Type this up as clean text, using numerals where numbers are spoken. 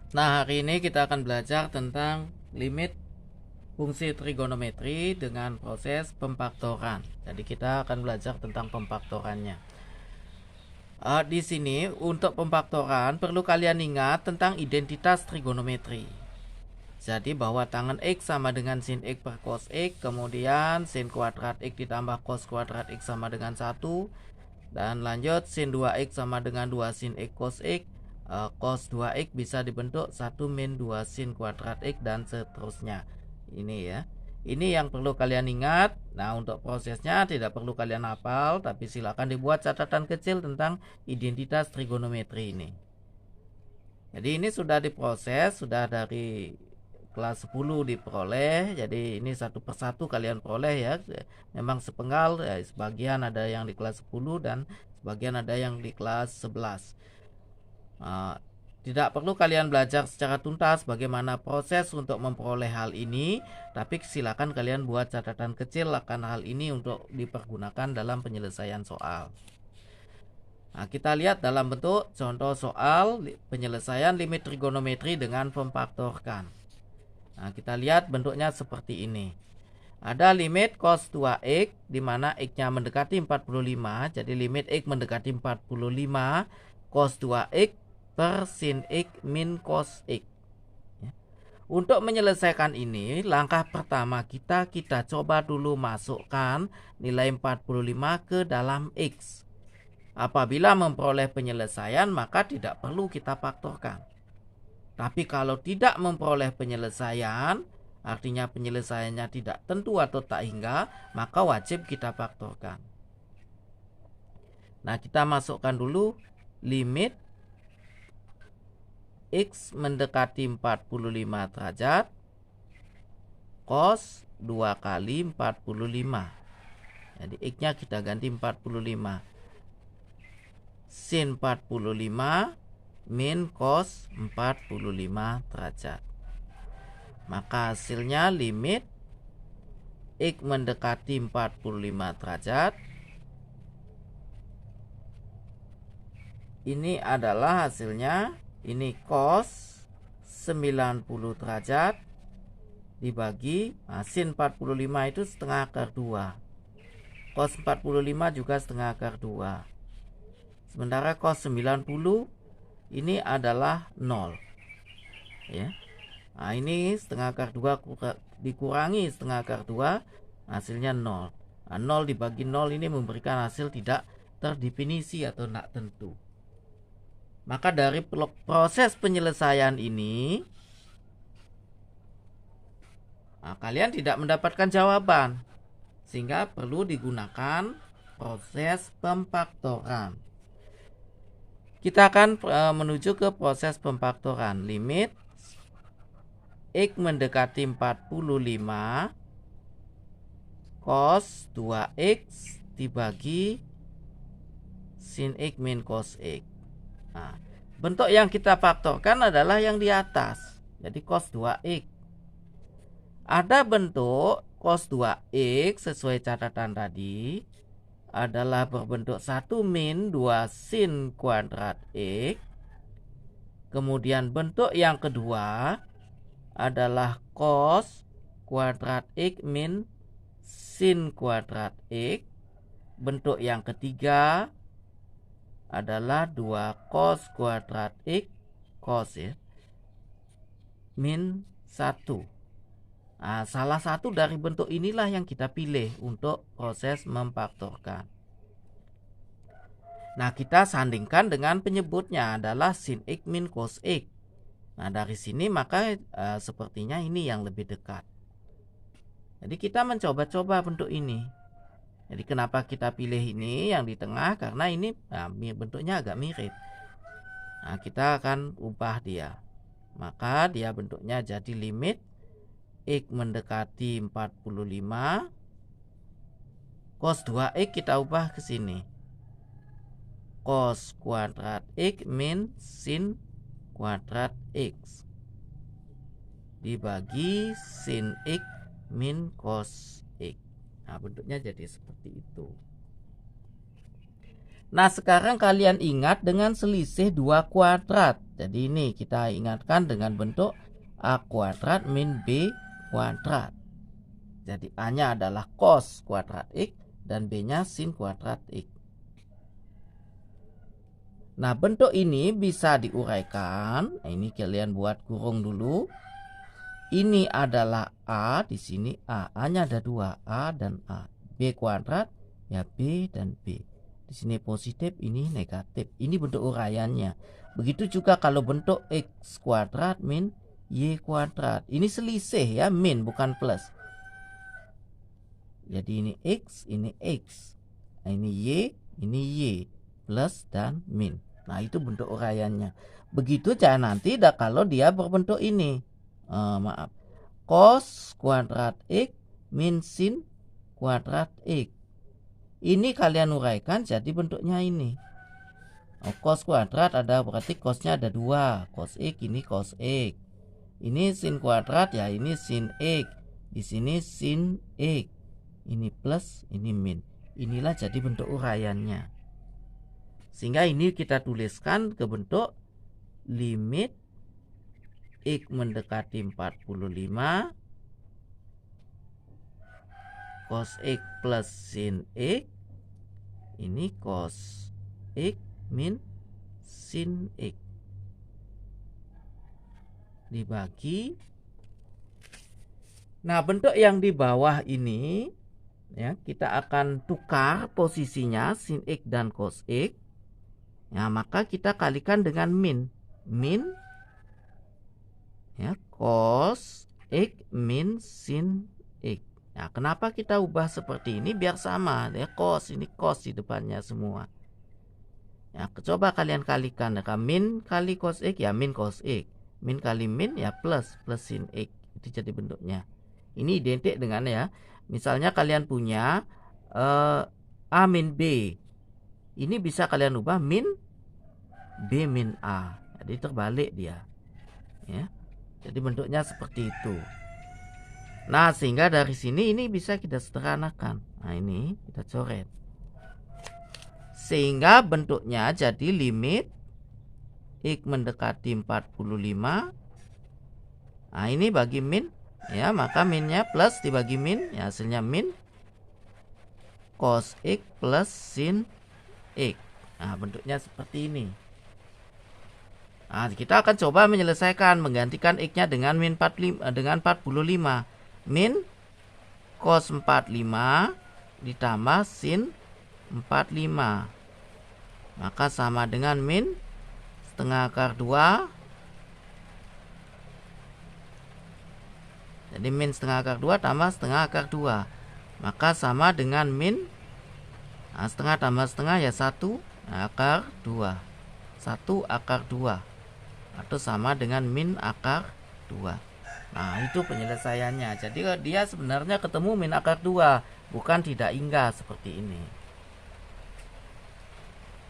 Nah, hari ini kita akan belajar tentang limit fungsi trigonometri dengan proses pemfaktoran. Jadi kita akan belajar tentang pemfaktorannya. Di sini untuk pemfaktoran perlu kalian ingat tentang identitas trigonometri. Jadi bahwa tangan X sama dengan sin X per cos X, kemudian sin kuadrat X ditambah cos kuadrat X sama dengan 1, dan lanjut sin 2X sama dengan 2 sin X cos X. Cos 2X bisa dibentuk 1 min 2 sin kuadrat X dan seterusnya. Ini ya. Ini yang perlu kalian ingat. Nah, untuk prosesnya tidak perlu kalian hafal, tapi silakan dibuat catatan kecil tentang identitas trigonometri ini. Jadi ini sudah diproses, sudah dari kelas 10 diperoleh. Jadi ini satu persatu kalian peroleh ya. Memang sepenggal ya, sebagian ada yang di kelas 10 dan sebagian ada yang di kelas 11. Tidak perlu kalian belajar secara tuntas bagaimana proses untuk memperoleh hal ini, tapi silakan kalian buat catatan kecil akan hal ini untuk dipergunakan dalam penyelesaian soal. Nah, kita lihat dalam bentuk contoh soal penyelesaian limit trigonometri dengan memfaktorkan. Nah, kita lihat bentuknya seperti ini. Ada limit cos 2x di mana x-nya mendekati 45, jadi limit x mendekati 45 cos 2x per sin x min cos x. Untuk menyelesaikan ini, langkah pertama kita coba dulu masukkan nilai 45 ke dalam x. Apabila memperoleh penyelesaian, maka tidak perlu kita faktorkan. Tapi kalau tidak memperoleh penyelesaian, artinya penyelesaiannya tidak tentu atau tak hingga, maka wajib kita faktorkan. Nah, kita masukkan dulu limit X mendekati 45 derajat cos 2 kali 45. Jadi X-nya kita ganti 45. Sin 45 min cos 45 derajat. Maka hasilnya limit X mendekati 45 derajat. Ini adalah hasilnya. Ini cos 90 derajat dibagi sin 45 itu setengah akar 2. Cos 45 juga setengah akar 2. Sementara cos 90 ini adalah 0. Ya. Nah, ini setengah akar 2 dikurangi setengah akar 2, hasilnya 0. Nah, 0 dibagi 0 ini memberikan hasil tidak terdefinisi atau tidak tentu. Maka dari proses penyelesaian ini, kalian tidak mendapatkan jawaban, sehingga perlu digunakan proses pemfaktoran. Kita akan menuju ke proses pemfaktoran. Limit X mendekati 45 cos 2X dibagi sin X min cos X. Nah, bentuk yang kita faktorkan adalah yang di atas. Jadi cos 2X. Ada bentuk cos 2X sesuai catatan tadi adalah berbentuk 1 min 2 sin kuadrat X. Kemudian bentuk yang kedua adalah cos kuadrat X min sin kuadrat X. Bentuk yang ketiga adalah 2 cos kuadrat X cos ya, min 1. Nah, salah satu dari bentuk inilah yang kita pilih untuk proses memfaktorkan. Nah, kita sandingkan dengan penyebutnya adalah sin X min cos X. Nah, dari sini maka sepertinya ini yang lebih dekat. Jadi kita mencoba-coba bentuk ini. Jadi kenapa kita pilih ini yang di tengah? Karena ini bentuknya agak mirip. Nah, kita akan ubah dia. Maka dia bentuknya jadi limit X mendekati 45 cos 2X kita ubah ke sini. Cos kuadrat X min sin kuadrat X dibagi sin X min cos X. Nah, bentuknya jadi seperti itu. Nah, sekarang kalian ingat dengan selisih 2 kuadrat. Jadi ini kita ingatkan dengan bentuk A kuadrat min B kuadrat. Jadi A-nya adalah cos kuadrat X dan B-nya sin kuadrat X. Nah, bentuk ini bisa diuraikan. Nah, ini kalian buat kurung dulu. Ini adalah A, di sini A. A-nya ada 2, A dan A. B kuadrat, ya B dan B. Di sini positif, ini negatif. Ini bentuk uraiannya. Begitu juga kalau bentuk X kuadrat min Y kuadrat. Ini selisih ya, min bukan plus. Jadi ini X, ini X. Nah, ini Y, plus dan min. Nah, itu bentuk uraiannya. Begitu cara nanti kalau dia berbentuk ini. Cos kuadrat X min sin kuadrat X. Ini kalian uraikan jadi bentuknya ini. Cos kuadrat ada berarti cosnya ada 2. Cos X ini cos X. Ini sin kuadrat ya, ini sin X. Di sini sin X. Ini plus, ini min. Inilah jadi bentuk uraiannya. Sehingga ini kita tuliskan ke bentuk limit X mendekati 45 cos X plus sin X, ini cos X min sin X dibagi. Nah, bentuk yang di bawah ini ya, kita akan tukar posisinya sin X dan cos X. Ya, maka kita kalikan dengan min ya, cos X min sin X. Nah, kenapa kita ubah seperti ini? Biar sama ya, cos ini cos di depannya semua. Ya, coba kalian kalikan ya, min kali cos X ya min cos X, min kali min ya plus sin X. Itu jadi bentuknya. Ini identik dengan ya, misalnya kalian punya A min B. Ini bisa kalian ubah min B min A. Jadi terbalik dia. Ya. Jadi bentuknya seperti itu. Nah, sehingga dari sini ini bisa kita sederhanakan. Nah, ini kita coret. Sehingga bentuknya jadi limit X mendekati 45. Nah, ini bagi min. Ya, maka minnya plus dibagi min. Ya, hasilnya min cos X plus sin X. Nah, bentuknya seperti ini. Nah, kita akan coba menyelesaikan menggantikan X-nya dengan min 45 dengan 45. Min cos 45 ditambah sin 45. Maka sama dengan min setengah akar 2. Jadi min setengah akar 2 tambah setengah akar 2. Maka sama dengan min setengah tambah setengah ya 1 akar 2. 1 akar 2. Atau sama dengan min akar 2. Nah, itu penyelesaiannya. Jadi dia sebenarnya ketemu min akar 2, bukan tidak hingga seperti ini.